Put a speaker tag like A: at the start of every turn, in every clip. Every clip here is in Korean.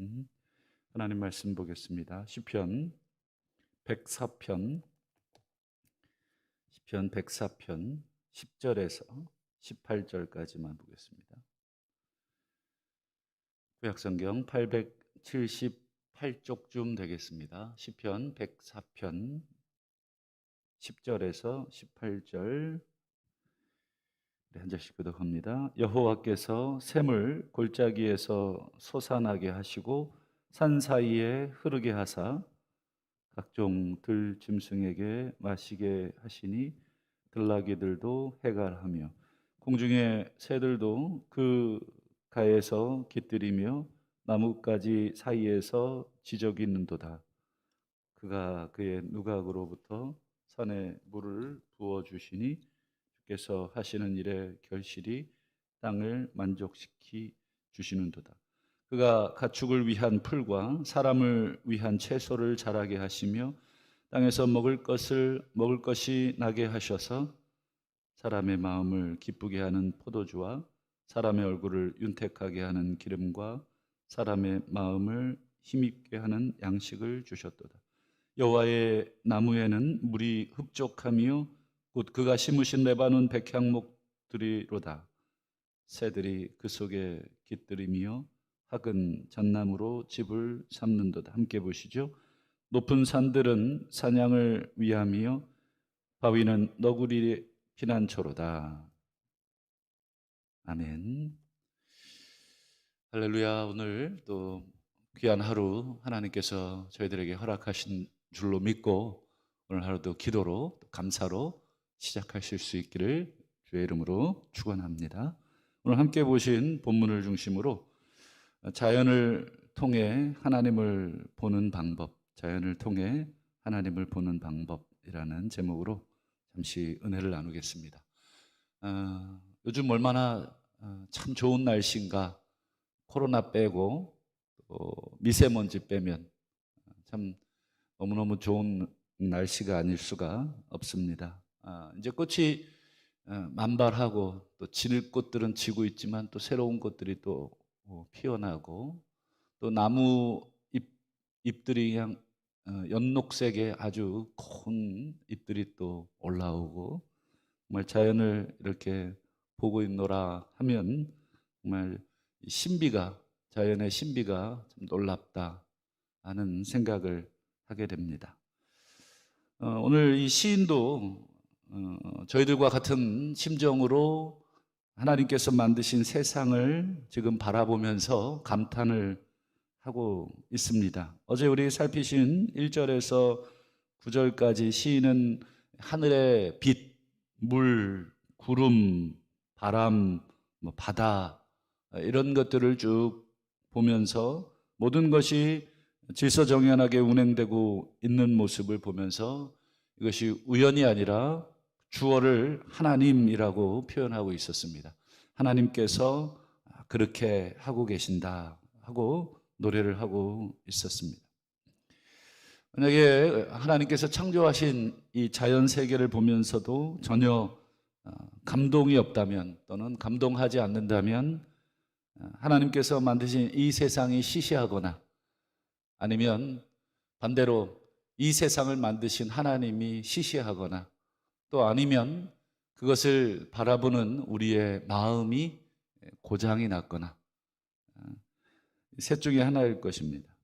A: 아멘. 하나님 말씀 보겠습니다. 시편 104편 10절에서 18절까지만 보겠습니다. 구약성경 878쪽쯤 되겠습니다. 시편 104편 10절에서 18절 한 절씩 교독합니다. 여호와께서 샘을 골짜기에서 솟아나게 하시고 산 사이에 흐르게 하사 각종 들짐승에게 마시게 하시니 들나귀들도 해갈하며 공중의 새들도 그 가에서 깃들이며 나뭇가지 사이에서 지적이 있는도다. 그가 그의 누각으로부터 산에 물을 부어주시니 주께서 하시는 일의 결실이 땅을 만족시키 주시는도다. 그가 가축을 위한 풀과 사람을 위한 채소를 자라게 하시며 땅에서 먹을 것이 나게 하셔서 사람의 마음을 기쁘게 하는 포도주와 사람의 얼굴을 윤택하게 하는 기름과 사람의 마음을 힘있게 하는 양식을 주셨도다. 여호와의 나무에는 물이 흡족하며 곧 그가 심으신 레바논 백향목들이로다. 새들이 그 속에 깃들이며 학은 잣나무로 집을 삼는도다. 함께 보시죠. 높은 산들은 사냥을 위함이요 바위는 너구리의 피난처로다. 아멘. 할렐루야. 오늘 또 귀한 하루 하나님께서 저희들에게 허락하신 줄로 믿고 오늘 하루도 기도로 감사로 시작하실 수 있기를 주의 이름으로 축원합니다. 오늘 함께 보신 본문을 중심으로 자연을 통해 하나님을 보는 방법, 자연을 통해 하나님을 보는 방법이라는 제목으로 잠시 은혜를 나누겠습니다. 요즘 얼마나 참 좋은 날씨인가. 코로나 빼고 미세먼지 빼면 참 너무너무 좋은 날씨가 아닐 수가 없습니다. 이제 꽃이 만발하고 또 질 꽃들은 지고 있지만 또 새로운 꽃들이 또 피어나고 또 나무 잎들이 그냥 연녹색의 아주 큰 잎들이 또 올라오고 정말 자연을 이렇게 보고 있노라 하면 정말 신비가 자연의 신비가 좀 놀랍다 하는 생각을 하게 됩니다. 오늘 이 시인도 저희들과 같은 심정으로 하나님께서 만드신 세상을 지금 바라보면서 감탄을 하고 있습니다. 어제 우리 살피신 1절에서 9절까지 시인은 하늘의 빛, 물, 구름, 바람, 바다 이런 것들을 쭉 보면서 모든 것이 질서정연하게 운행되고 있는 모습을 보면서 이것이 우연이 아니라 주어를 하나님이라고 표현하고 있었습니다. 하나님께서 그렇게 하고 계신다 하고 노래를 하고 있었습니다. 만약에 하나님께서 창조하신 이 자연 세계를 보면서도 전혀 감동이 없다면 또는 감동하지 않는다면 하나님께서 만드신 이 세상이 시시하거나 아니면 반대로 이 세상을 만드신 하나님이 시시하거나 또 아니면 그것을 바라보는 우리의 마음이 고장이 났거나 셋 중에 하나일 것입니다.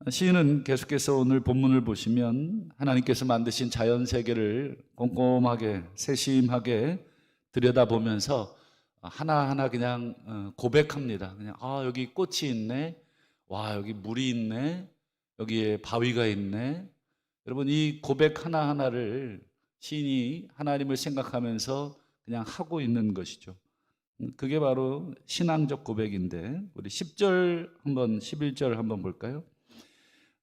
A: 시인은 계속해서 오늘 본문을 보시면 하나님께서 만드신 자연 세계를 꼼꼼하게 세심하게 들여다보면서 하나하나 그냥 고백합니다. 그냥 여기 꽃이 있네. 와, 여기 물이 있네. 여기에 바위가 있네. 여러분, 이 고백 하나하나를 시인이 하나님을 생각하면서 그냥 하고 있는 것이죠. 그게 바로 신앙적 고백인데 우리 11절 한번 볼까요?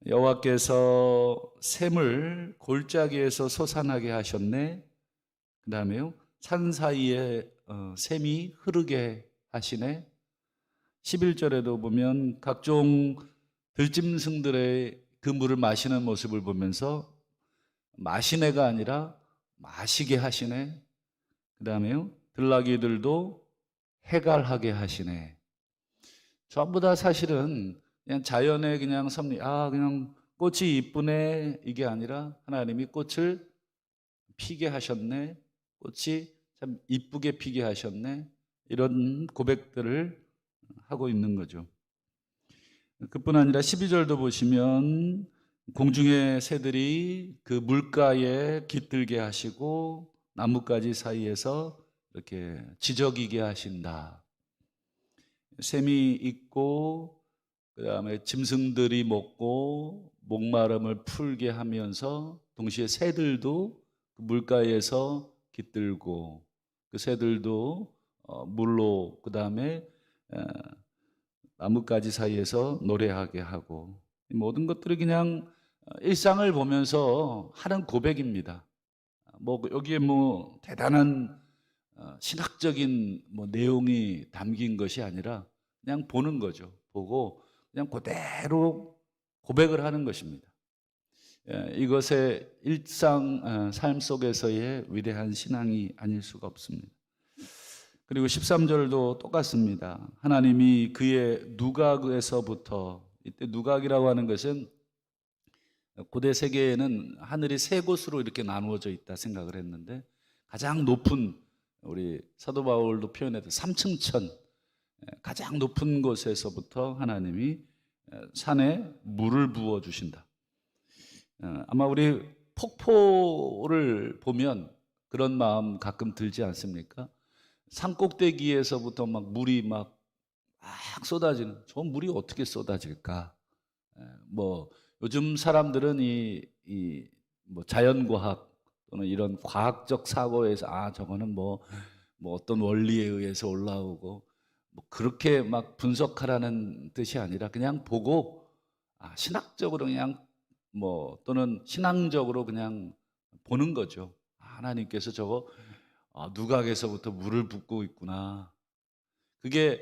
A: 여호와께서 샘을 골짜기에서 솟아나게 하셨네. 그 다음에요, 산 사이에 샘이 흐르게 하시네. 11절에도 보면 각종 들짐승들의 그 물을 마시는 모습을 보면서 마시네가 아니라 마시게 하시네. 그 다음에요, 들나귀들도 해갈하게 하시네. 전부 다 사실은 그냥 자연의 그냥 섭리, 그냥 꽃이 이쁘네, 이게 아니라 하나님이 꽃을 피게 하셨네, 꽃이 참 이쁘게 피게 하셨네, 이런 고백들을 하고 있는 거죠. 그뿐 아니라 12절도 보시면 공중의 새들이 그 물가에 깃들게 하시고 나뭇가지 사이에서 이렇게 지저귀게 하신다. 샘이 있고 그다음에 짐승들이 먹고 목마름을 풀게 하면서 동시에 새들도 그 물가에서 깃들고 그 새들도 물로 그다음에 나뭇가지 사이에서 노래하게 하고 이 모든 것들이 그냥 일상을 보면서 하는 고백입니다. 뭐 여기에 뭐 대단한 신학적인 뭐 내용이 담긴 것이 아니라 그냥 보는 거죠. 보고 그냥 그대로 고백을 하는 것입니다. 이것의 일상 삶 속에서의 위대한 신앙이 아닐 수가 없습니다. 그리고 13절도 똑같습니다. 하나님이 그의 누각에서부터, 이때 누각이라고 하는 것은 고대 세계에는 하늘이 세 곳으로 이렇게 나누어져 있다 생각을 했는데 가장 높은, 우리 사도 바울도 표현했던 3층천, 가장 높은 곳에서부터 하나님이 산에 물을 부어 주신다. 아마 우리 폭포를 보면 그런 마음 가끔 들지 않습니까? 산 꼭대기에서부터 막 물이 막 쏟아지는, 저 물이 어떻게 쏟아질까? 뭐 요즘 사람들은 뭐 자연과학 또는 이런 과학적 사고에서 저거는 뭐 어떤 원리에 의해서 올라오고 뭐 그렇게 막 분석하라는 뜻이 아니라 그냥 보고 신학적으로 그냥 뭐 또는 신앙적으로 그냥 보는 거죠. 하나님께서 저거 누각에서부터 물을 붓고 있구나. 그게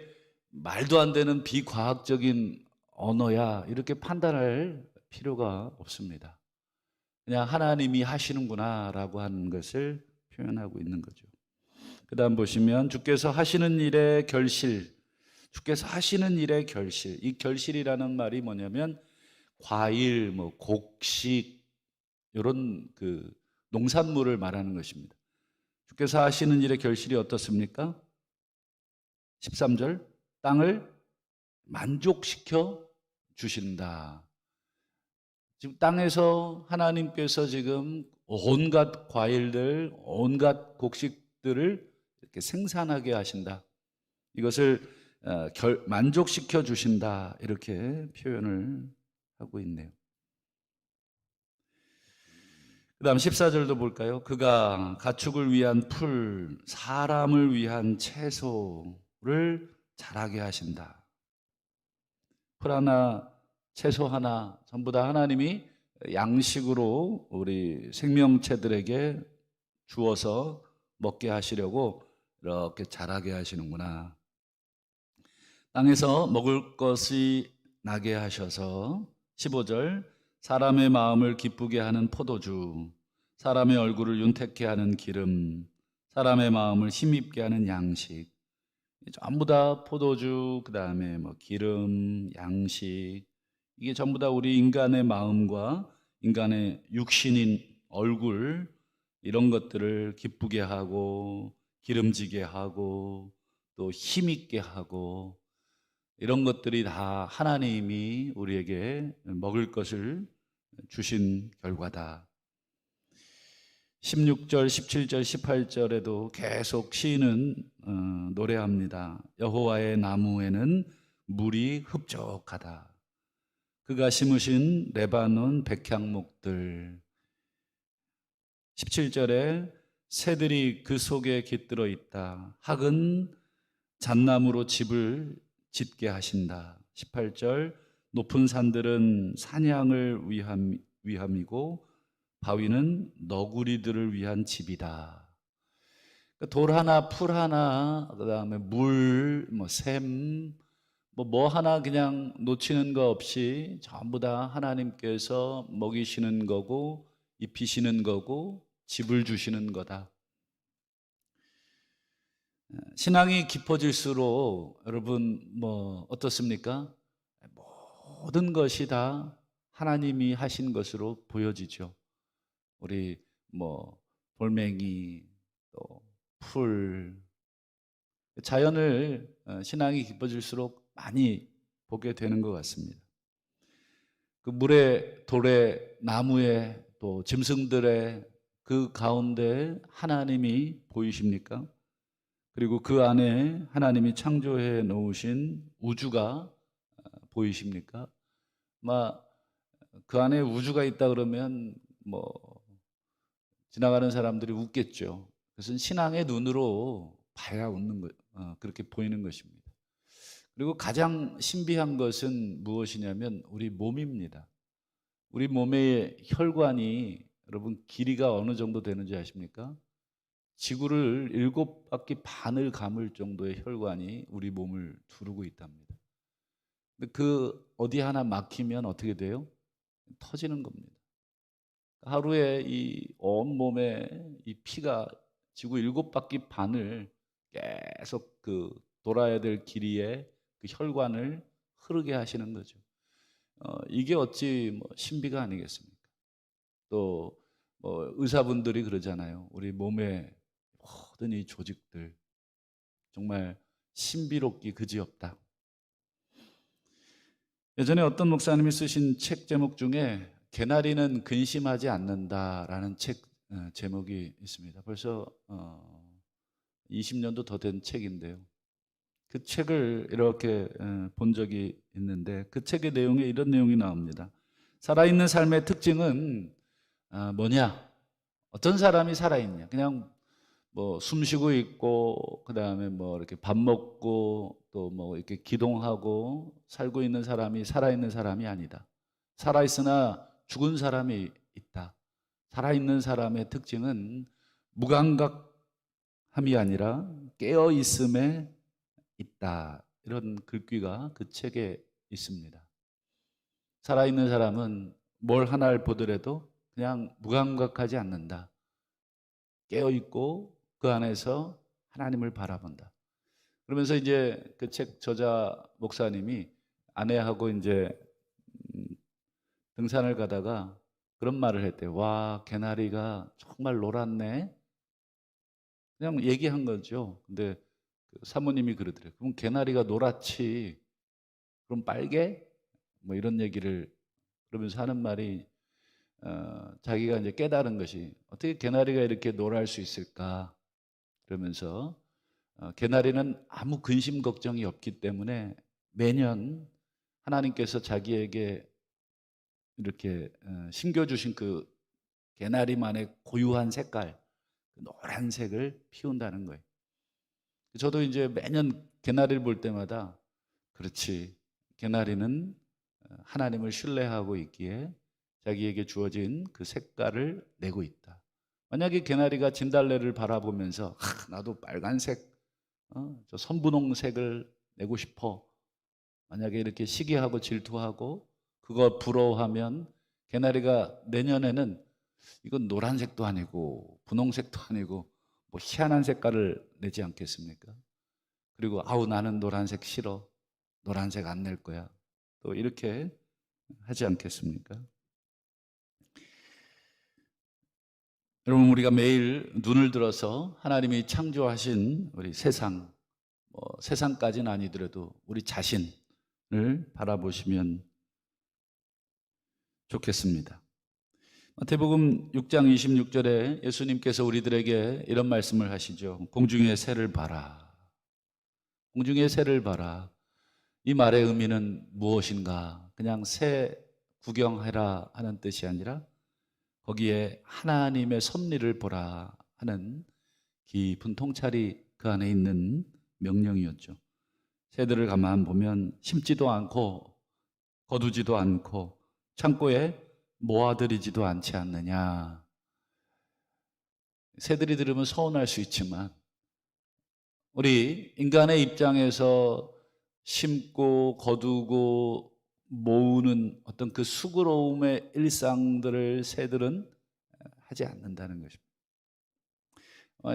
A: 말도 안 되는 비과학적인 언어야 이렇게 판단할 필요가 없습니다. 그냥 하나님이 하시는구나라고 하는 것을 표현하고 있는 거죠. 그 다음 보시면 주께서 하시는 일의 결실, 주께서 하시는 일의 결실, 이 결실이라는 말이 뭐냐면 과일, 뭐 곡식 이런 그 농산물을 말하는 것입니다. 주께서 하시는 일의 결실이 어떻습니까? 13절, 땅을 만족시켜 주신다. 지금 땅에서 하나님께서 지금 온갖 과일들, 온갖 곡식들을 이렇게 생산하게 하신다. 이것을 만족시켜 주신다. 이렇게 표현을 하고 있네요. 그 다음 14절도 볼까요? 그가 가축을 위한 풀, 사람을 위한 채소를 자라게 하신다. 풀 하나, 채소 하나, 전부 다 하나님이 양식으로 우리 생명체들에게 주어서 먹게 하시려고 이렇게 자라게 하시는구나. 땅에서 먹을 것이 나게 하셔서 15절, 사람의 마음을 기쁘게 하는 포도주, 사람의 얼굴을 윤택케 하는 기름, 사람의 마음을 힘입게 하는 양식, 전부 다 포도주, 그 다음에 뭐 기름, 양식, 이게 전부 다 우리 인간의 마음과 인간의 육신인 얼굴, 이런 것들을 기쁘게 하고 기름지게 하고 또 힘있게 하고, 이런 것들이 다 하나님이 우리에게 먹을 것을 주신 결과다. 16절, 17절, 18절에도 계속 시인은 노래합니다. 여호와의 나무에는 물이 흡족하다. 그가 심으신 레바논 백향목들. 17절에 새들이 그 속에 깃들어 있다. 학은 잣나무로 집을 짓게 하신다. 18절, 높은 산들은 사냥을 위함이고 바위는 너구리들을 위한 집이다. 돌 하나, 풀 하나, 그 다음에 물, 샘, 뭐 하나 그냥 놓치는 거 없이 전부 다 하나님께서 먹이시는 거고 입히시는 거고 집을 주시는 거다. 신앙이 깊어질수록 여러분 어떻습니까? 모든 것이 다 하나님이 하신 것으로 보여지죠. 우리 돌멩이, 또 풀, 자연을 신앙이 깊어질수록 많이 보게 되는 것 같습니다. 그 물에, 돌에, 나무에, 또 짐승들의 그 가운데 하나님이 보이십니까? 그리고 그 안에 하나님이 창조해 놓으신 우주가 보이십니까? 그 안에 우주가 있다 그러면 지나가는 사람들이 웃겠죠. 그것은 신앙의 눈으로 봐야 웃는 것, 그렇게 보이는 것입니다. 그리고 가장 신비한 것은 무엇이냐면 우리 몸입니다. 우리 몸의 혈관이 여러분 길이가 어느 정도 되는지 아십니까? 지구를 7바퀴 반을 감을 정도의 혈관이 우리 몸을 두르고 있답니다. 근데 그 어디 하나 막히면 어떻게 돼요? 터지는 겁니다. 하루에 이 온몸에 이 피가 지구 7바퀴 반을 계속 그 돌아야 될 길이의 그 혈관을 흐르게 하시는 거죠. 이게 어찌 신비가 아니겠습니까? 또 의사분들이 그러잖아요. 우리 몸의 모든 이 조직들 정말 신비롭기 그지없다. 예전에 어떤 목사님이 쓰신 책 제목 중에 개나리는 근심하지 않는다라는 책 제목이 있습니다. 벌써 20년도 더 된 책인데요. 그 책을 이렇게 본 적이 있는데 그 책의 내용에 이런 내용이 나옵니다. 살아있는 삶의 특징은 뭐냐? 어떤 사람이 살아있냐? 그냥 숨 쉬고 있고 그다음에 이렇게 밥 먹고 또 이렇게 기동하고 살고 있는 사람이 살아있는 사람이 아니다. 살아있으나 죽은 사람이 있다. 살아있는 사람의 특징은 무감각함이 아니라 깨어 있음에 있다. 이런 글귀가 그 책에 있습니다. 살아있는 사람은 뭘 하나를 보더라도 그냥 무감각하지 않는다. 깨어 있고 그 안에서 하나님을 바라본다. 그러면서 이제 그 책 저자 목사님이 아내하고 이제 등산을 가다가 그런 말을 했대요. 와, 개나리가 정말 노랗네. 그냥 얘기한 거죠. 근데 그 사모님이 그러더래요. 그럼 개나리가 노랗지. 그럼 빨개? 이런 얘기를 그러면서 하는 말이 자기가 이제 깨달은 것이 어떻게 개나리가 이렇게 노랄 수 있을까? 그러면서 개나리는 아무 근심 걱정이 없기 때문에 매년 하나님께서 자기에게 이렇게 심겨주신 그 개나리만의 고유한 색깔, 그 노란색을 피운다는 거예요. 저도 이제 매년 개나리를 볼 때마다 그렇지, 개나리는 하나님을 신뢰하고 있기에 자기에게 주어진 그 색깔을 내고 있다. 만약에 개나리가 진달래를 바라보면서 나도 빨간색, 저 선분홍색을 내고 싶어. 만약에 이렇게 시기하고 질투하고 그거 부러워하면 개나리가 내년에는 이건 노란색도 아니고 분홍색도 아니고 희한한 색깔을 내지 않겠습니까? 그리고 아우 나는 노란색 싫어. 노란색 안 낼 거야. 또 이렇게 하지 않겠습니까? 여러분 우리가 매일 눈을 들어서 하나님이 창조하신 우리 세상, 세상까지는 아니더라도 우리 자신을 바라보시면 좋겠습니다. 마태복음 6장 26절에 예수님께서 우리들에게 이런 말씀을 하시죠. 공중의 새를 봐라. 공중의 새를 봐라. 이 말의 의미는 무엇인가? 그냥 새 구경해라 하는 뜻이 아니라 거기에 하나님의 섭리를 보라 하는 깊은 통찰이 그 안에 있는 명령이었죠. 새들을 가만 보면 심지도 않고 거두지도 않고 창고에 모아들이지도 않지 않느냐. 새들이 들으면 서운할 수 있지만 우리 인간의 입장에서 심고 거두고 모으는 어떤 그 수고로움의 일상들을 새들은 하지 않는다는 것입니다.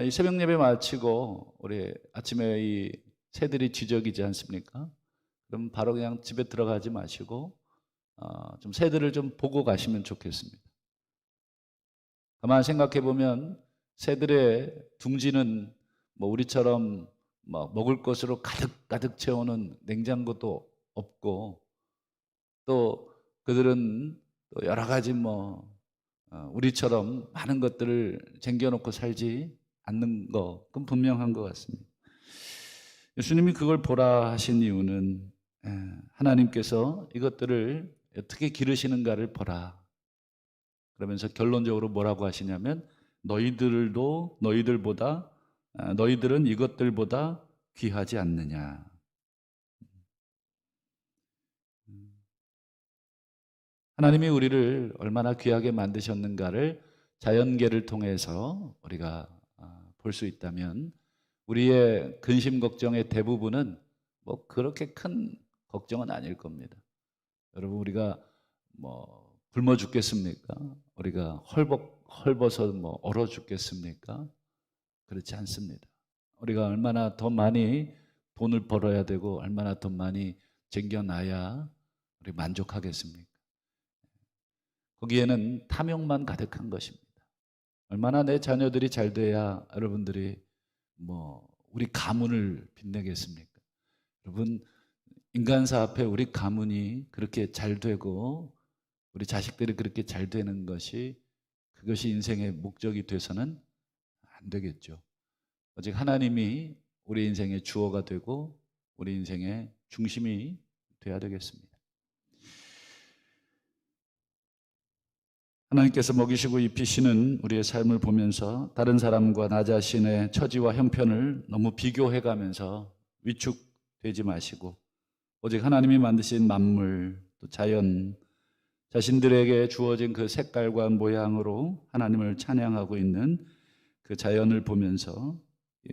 A: 이 새벽 예배 마치고 우리 아침에 이 새들이 지저귀지 않습니까? 그럼 바로 그냥 집에 들어가지 마시고 좀 새들을 좀 보고 가시면 좋겠습니다. 가만 생각해 보면 새들의 둥지는 뭐 우리처럼 뭐 먹을 것으로 가득 채우는 냉장고도 없고, 또 그들은 또 여러 가지 뭐 우리처럼 많은 것들을 쟁겨놓고 살지 않는 거, 그건 분명한 것 같습니다. 예수님이 그걸 보라 하신 이유는 하나님께서 이것들을 어떻게 기르시는가를 보라. 그러면서 결론적으로 뭐라고 하시냐면 너희들은 이것들보다 귀하지 않느냐. 하나님이 우리를 얼마나 귀하게 만드셨는가를 자연계를 통해서 우리가 볼 수 있다면, 우리의 근심 걱정의 대부분은 뭐 그렇게 큰 걱정은 아닐 겁니다. 여러분, 우리가 뭐 굶어 죽겠습니까? 우리가 헐벗어 뭐 얼어 죽겠습니까? 그렇지 않습니다. 우리가 얼마나 더 많이 돈을 벌어야 되고 얼마나 더 많이 쟁겨놔야 우리 만족하겠습니까? 거기에는 탐욕만 가득한 것입니다. 얼마나 내 자녀들이 잘 돼야 여러분들이 뭐 우리 가문을 빛내겠습니까? 여러분, 인간사 앞에 우리 가문이 그렇게 잘 되고 우리 자식들이 그렇게 잘 되는 것이, 그것이 인생의 목적이 돼서는 안 되겠죠. 오직 하나님이 우리 인생의 주어가 되고 우리 인생의 중심이 돼야 되겠습니다. 하나님께서 먹이시고 입히시는 우리의 삶을 보면서 다른 사람과 나 자신의 처지와 형편을 너무 비교해가면서 위축되지 마시고, 오직 하나님이 만드신 만물, 또 자연, 자신들에게 주어진 그 색깔과 모양으로 하나님을 찬양하고 있는 그 자연을 보면서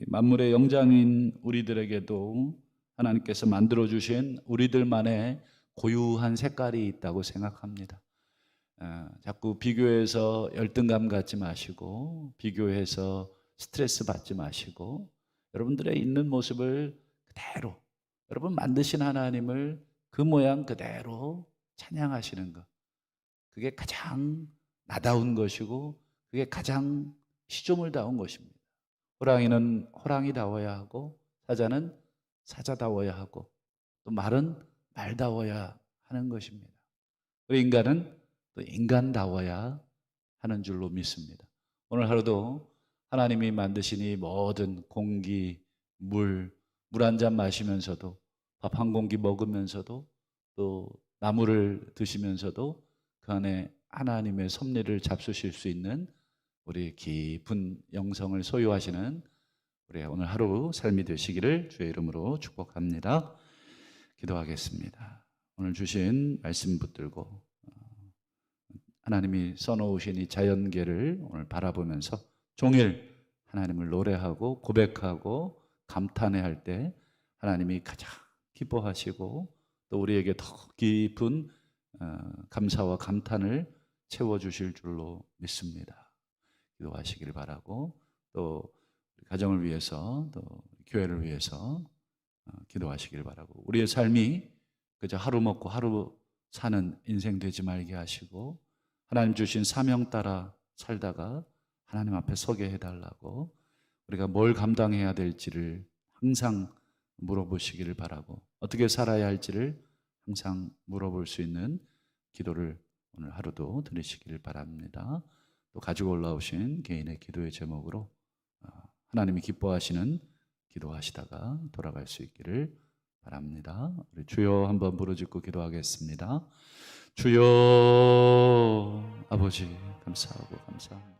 A: 만물의 영장인 우리들에게도 하나님께서 만들어주신 우리들만의 고유한 색깔이 있다고 생각합니다. 자꾸 비교해서 열등감 갖지 마시고, 비교해서 스트레스 받지 마시고, 여러분들의 있는 모습을 그대로, 여러분 만드신 하나님을 그 모양 그대로 찬양하시는 것, 그게 가장 나다운 것이고 그게 가장 시조물다운 것입니다. 호랑이는 호랑이다워야 하고, 사자는 사자다워야 하고, 또 말은 말다워야 하는 것입니다. 그리고 인간은 또 인간다워야 하는 줄로 믿습니다. 오늘 하루도 하나님이 만드신 이 모든 공기, 물 한 잔 마시면서도, 밥 한 공기 먹으면서도, 또 나물을 드시면서도 그 안에 하나님의 섭리를 잡수실 수 있는 우리 깊은 영성을 소유하시는 우리 오늘 하루 삶이 되시기를 주의 이름으로 축복합니다. 기도하겠습니다. 오늘 주신 말씀 붙들고 하나님이 써놓으신 이 자연계를 오늘 바라보면서 종일 하나님을 노래하고 고백하고 감탄해 할 때 하나님이 가장 기뻐하시고 또 우리에게 더 깊은 감사와 감탄을 채워주실 줄로 믿습니다. 기도하시기를 바라고, 또 가정을 위해서, 또 교회를 위해서 기도하시기를 바라고, 우리의 삶이 그저 하루 먹고 하루 사는 인생 되지 말게 하시고, 하나님 주신 사명 따라 살다가 하나님 앞에 서게 해달라고, 우리가 뭘 감당해야 될지를 항상 물어보시기를 바라고, 어떻게 살아야 할지를 항상 물어볼 수 있는 기도를 오늘 하루도 드리시기를 바랍니다. 또 가지고 올라오신 개인의 기도의 제목으로 하나님이 기뻐하시는 기도하시다가 돌아갈 수 있기를 바랍니다. 우리 주여 한번 부르짖고 기도하겠습니다. 주여, 아버지 감사하고 감사합니다.